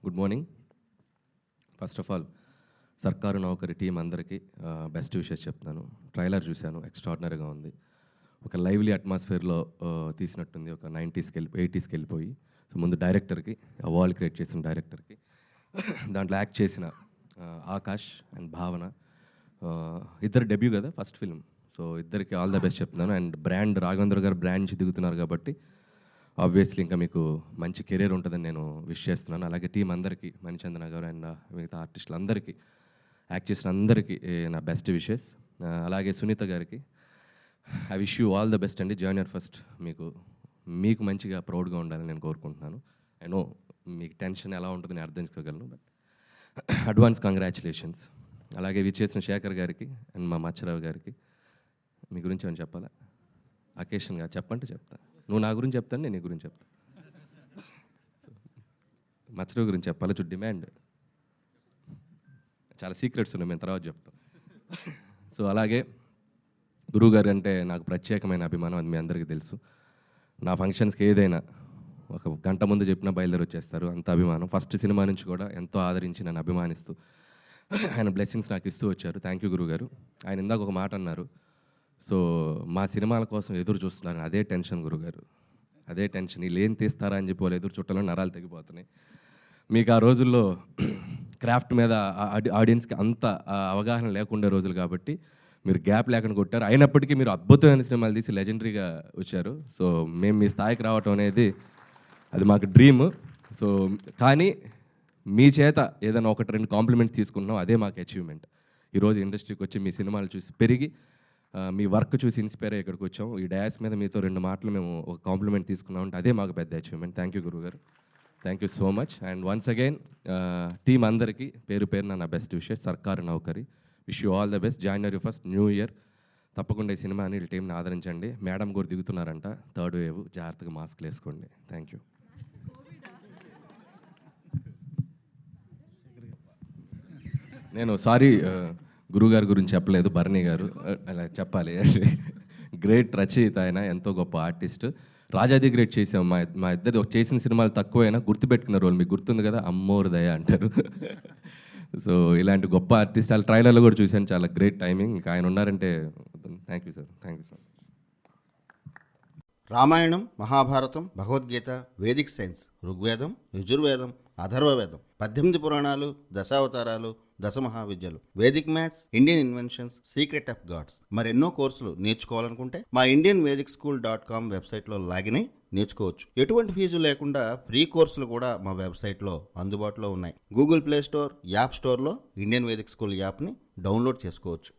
Good morning. First of all సర్కారు నౌకరి team అందరికీ బెస్ట్ విషెస్ చెప్తాను. ట్రైలర్ చూశాను, ఎక్స్ట్రాడినరీగా ఉంది. ఒక లైవ్లీ అట్మాస్ఫియర్లో తీసినట్టుంది, ఒక 80స్కి వెళ్ళిపోయి. సో ముందు డైరెక్టర్కి, ఆ వరల్డ్ క్రియేట్ చేసిన డైరెక్టర్కి, దాంట్లో యాక్ట్ చేసిన ఆకాష్ అండ్ భావన, ఇద్దరు డెబ్యూ కదా ఫస్ట్ ఫిల్మ్. సో ఇద్దరికి ఆల్ ద బెస్ట్ చెప్తున్నాను. అండ్ బ్రాండ్ రాఘవేంద్ర గారు బ్రాండ్ నుంచి దిగుతున్నారు కాబట్టి ఆబ్వియస్లీ ఇంకా మీకు మంచి కెరీర్ ఉంటుందని నేను విష్ చేస్తున్నాను. అలాగే టీం అందరికీ, మణిచందన గారు అండ్ మిగతా ఆర్టిస్టులు అందరికీ, యాక్ట్ చేసిన అందరికీ నా బెస్ట్ విషెస్. అలాగే సునీత గారికి I wish you all the best అండి. జూనియర్ ఫస్ట్ మీకు మంచిగా ప్రౌడ్గా ఉండాలని నేను కోరుకుంటున్నాను. ఐ నో మీకు టెన్షన్ ఎలా ఉంటుందో నేను అర్థం చేసుకోగలను, బట్ అడ్వాన్స్ కంగ్రాచులేషన్స్. అలాగే విచ్చేసిన శేఖర్ గారికి అండ్ మా మచ్చరావు గారికి, మీ గురించి ఏమైనా చెప్పాలా? అకేషన్గా చెప్పంటే చెప్తా. నువ్వు నా గురించి చెప్తాను, నేను నీ గురించి చెప్తాను. మచ్చరావు గురించి చెప్పాలి, చూ డిమాండ్ చాలా సీక్రెట్స్ ఉన్నాయి, మేము తర్వాత చెప్తాం. సో అలాగే గురువుగారు అంటే నాకు ప్రత్యేకమైన అభిమానం, అది మీ అందరికీ తెలుసు. నా ఫంక్షన్స్కి ఏదైనా ఒక గంట ముందు చెప్పినా బయలుదేరి వచ్చేస్తారు, అంత అభిమానం. ఫస్ట్ సినిమా నుంచి కూడా ఎంతో ఆదరించి నన్ను అభిమానిస్తూ ఆయన బ్లెస్సింగ్స్ నాకు ఇస్తూ వచ్చారు. థ్యాంక్ యూ గురువుగారు. ఆయన ఇందాక ఒక మాట అన్నారు, సో మా సినిమాల కోసం ఎదురు చూస్తున్నారు, అదే టెన్షన్ గురుగారు, అదే టెన్షన్. వీళ్ళు ఏం తీస్తారా అని చెప్పి వాళ్ళు ఎదురు చుట్టాలో నరాలు తెగిపోతున్నాయి. మీకు ఆ రోజుల్లో క్రాఫ్ట్ మీద ఆడియన్స్కి అంత అవగాహన లేకుండే రోజులు కాబట్టి మీరు గ్యాప్ లేకుండా కొట్టారు. అయినప్పటికీ మీరు అద్భుతమైన సినిమాలు తీసి లెజెండరీగా వచ్చారు. సో మేము మీ స్థాయికి రావటం అనేది అది మాకు డ్రీమ్. సో కానీ మీ చేత ఏదైనా ఒకటి రెండు కాంప్లిమెంట్స్ తీసుకుంటున్నాం, అదే మాకు అచీవ్మెంట్. ఈరోజు ఇండస్ట్రీకి వచ్చి మీ సినిమాలు చూసి పెరిగి, మీ వర్క్ చూసి ఇన్స్పైర్ అయ్యి ఇక్కడికి వచ్చాం. ఈ డయాస్ మీద మీతో రెండు మాటలు మేము ఒక కాంప్లిమెంట్ తీసుకున్నాం అంటే అదే మాకు పెద్ద అచీవ్మెంట్. థ్యాంక్ యూ గురుగారు, thank you so much. And once again team అందరికీ పేరు పేరున నా బెస్ట్ విషెస్. సర్కారు నౌకరి wish you all the best. January 1 new year. తప్పకుండా ఈ సినిమాని వీళ్ళ టీంని ఆదరించండి. మేడం కూడా దిగుతున్నారంట, థర్డ్ వేవ్, జాగ్రత్తగా మాస్క్లు వేసుకోండి. Thank you. నేను సారీ గురువుగారి గురించి చెప్పలేదు, భరణి గారు అలా చెప్పాలి. గ్రేట్ రచయిత ఆయన, ఎంతో గొప్ప ఆర్టిస్ట్. రాజాది గ్రేట్ చేసాం. మా ఇద్దరు చేసిన సినిమాలు తక్కువైనా గుర్తుపెట్టుకున్న రోల్ మీకు గుర్తుంది కదా, అమ్మోరు దయ అంటారు. సో ఇలాంటి గొప్ప ఆర్టిస్ట్ వాళ్ళ ట్రైలర్లో కూడా చూశాను, చాలా గ్రేట్ టైమింగ్. ఇంకా ఆయన ఉన్నారంటే thank you sir, thank you sir. Ramayanam, Mahabharatam, Bhagavad Gita, Vedic science, Rigvedam, Yajurvedam, Atharvavedam, 18 పురాణాలు, దశావతారాలు, దశమహావిద్యలు, Vedic maths, Indian inventions, secret of gods, మరెన్నో కోర్సులు నేర్చుకోవాలనుకుంటే మా indianvedicSchool.com వెబ్సైట్లో లాగిన్ అయి నేర్చుకోవచ్చు. ఎటువంటి ఫీజు లేకుండా ఫ్రీ కోర్సులు కూడా మా వెబ్సైట్లో అందుబాటులో ఉన్నాయి. గూగుల్ ప్లే స్టోర్, యాప్ స్టోర్లో ఇండియన్ వేదిక్ స్కూల్ యాప్ని డౌన్లోడ్ చేసుకోవచ్చు.